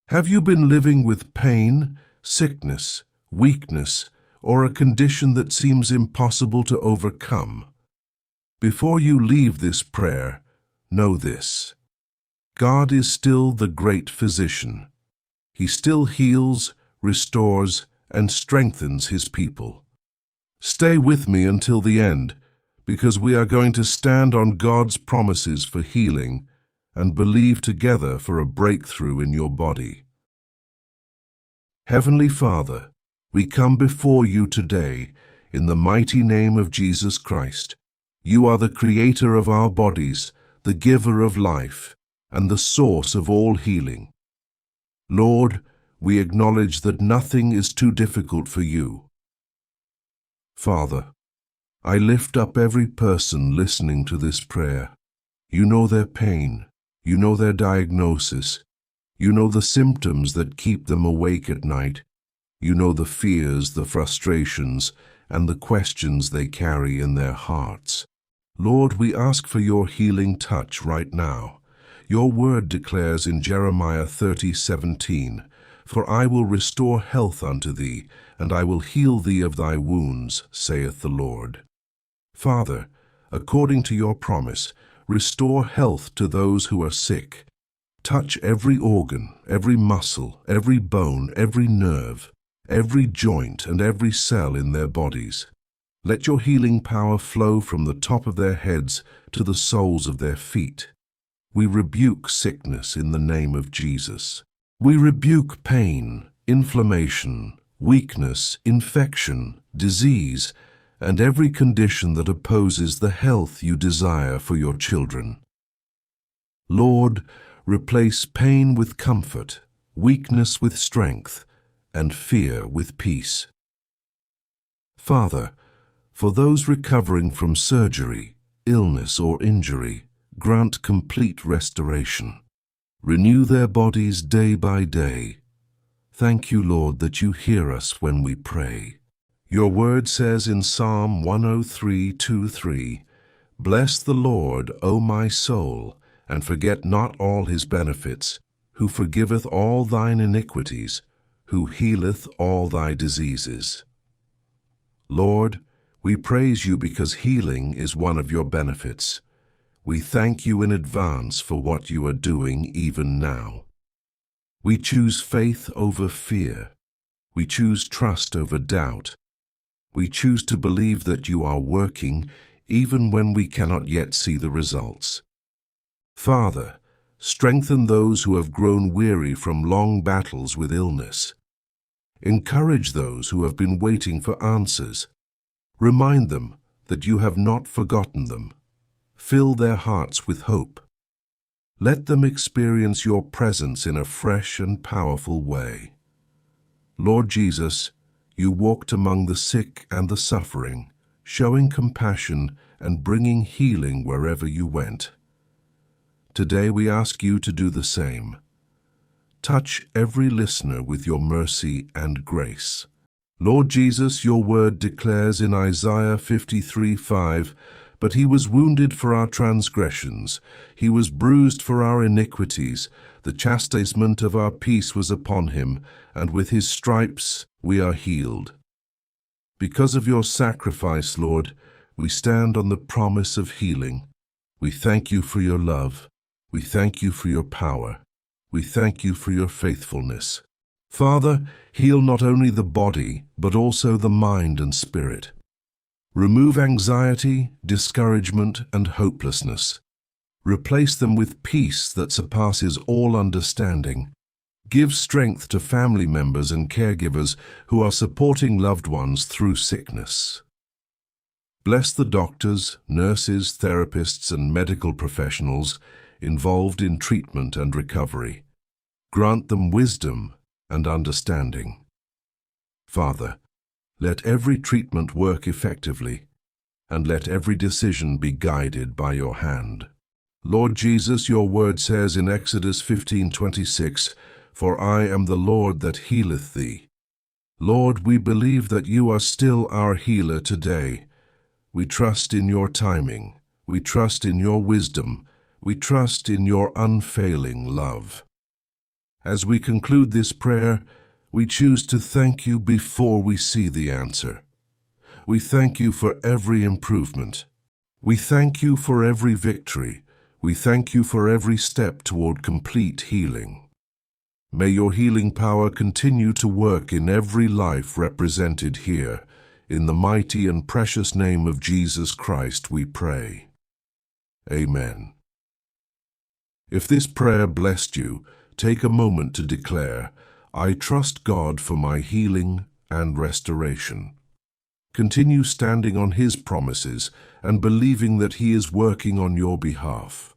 Have you been living with pain, sickness, weakness, or a condition that seems impossible to overcome? Before you leave this prayer, know this: God is still the great physician. He still heals, restores, and strengthens His people. Stay with me until the end, because we are going to stand on God's promises for healing and believe together for a breakthrough in your body. Heavenly Father, we come before you today in the mighty name of Jesus Christ. You are the creator of our bodies, the giver of life, and the source of all healing. Lord, we acknowledge that nothing is too difficult for you. Father, I lift up every person listening to this prayer. You know their pain. You know their diagnosis. You know the symptoms that keep them awake at night. You know the fears, the frustrations, and the questions they carry in their hearts. Lord, we ask for your healing touch right now. Your word declares in Jeremiah 30:17, "For I will restore health unto thee, and I will heal thee of thy wounds, saith the Lord." Father, according to your promise, restore health to those who are sick. Touch every organ, every muscle, every bone, every nerve, every joint, and every cell in their bodies. Let your healing power flow from the top of their heads to the soles of their feet. We rebuke sickness in the name of Jesus. We rebuke pain, inflammation, weakness, infection, disease, and every condition that opposes the health you desire for your children. Lord, replace pain with comfort, weakness with strength, and fear with peace. Father, for those recovering from surgery, illness, or injury, grant complete restoration. Renew their bodies day by day. Thank you, Lord, that you hear us when we pray. Your word says in Psalm 103:2-3, "Bless the Lord, O my soul, and forget not all his benefits, who forgiveth all thine iniquities, who healeth all thy diseases." Lord, we praise you because healing is one of your benefits. We thank you in advance for what you are doing even now. We choose faith over fear. We choose trust over doubt. We choose to believe that you are working even when we cannot yet see the results. Father, strengthen those who have grown weary from long battles with illness. Encourage those who have been waiting for answers. Remind them that you have not forgotten them. Fill their hearts with hope. Let them experience your presence in a fresh and powerful way. Lord Jesus, you walked among the sick and the suffering, showing compassion and bringing healing wherever you went. Today we ask you to do the same. Touch every listener with your mercy and grace. Lord Jesus, your word declares in Isaiah 53:5, "But he was wounded for our transgressions, he was bruised for our iniquities. The chastisement of our peace was upon him, and with his stripes we are healed." Because of your sacrifice, Lord, we stand on the promise of healing. We thank you for your love. We thank you for your power. We thank you for your faithfulness. Father, heal not only the body, but also the mind and spirit. Remove anxiety, discouragement, and hopelessness. Replace them with peace that surpasses all understanding. Give strength to family members and caregivers who are supporting loved ones through sickness. Bless the doctors, nurses, therapists, and medical professionals involved in treatment and recovery. Grant them wisdom and understanding. Father, let every treatment work effectively, and let every decision be guided by your hand. Lord Jesus, your word says in Exodus 15:26, "For I am the Lord that healeth thee." Lord, we believe that you are still our healer today. We trust in your timing. We trust in your wisdom. We trust in your unfailing love. As we conclude this prayer, we choose to thank you before we see the answer. We thank you for every improvement. We thank you for every victory. We thank you for every step toward complete healing. May your healing power continue to work in every life represented here. In the mighty and precious name of Jesus Christ we pray. Amen. If this prayer blessed you, take a moment to declare, I trust God for my healing and restoration. Continue standing on His promises and believing that He is working on your behalf.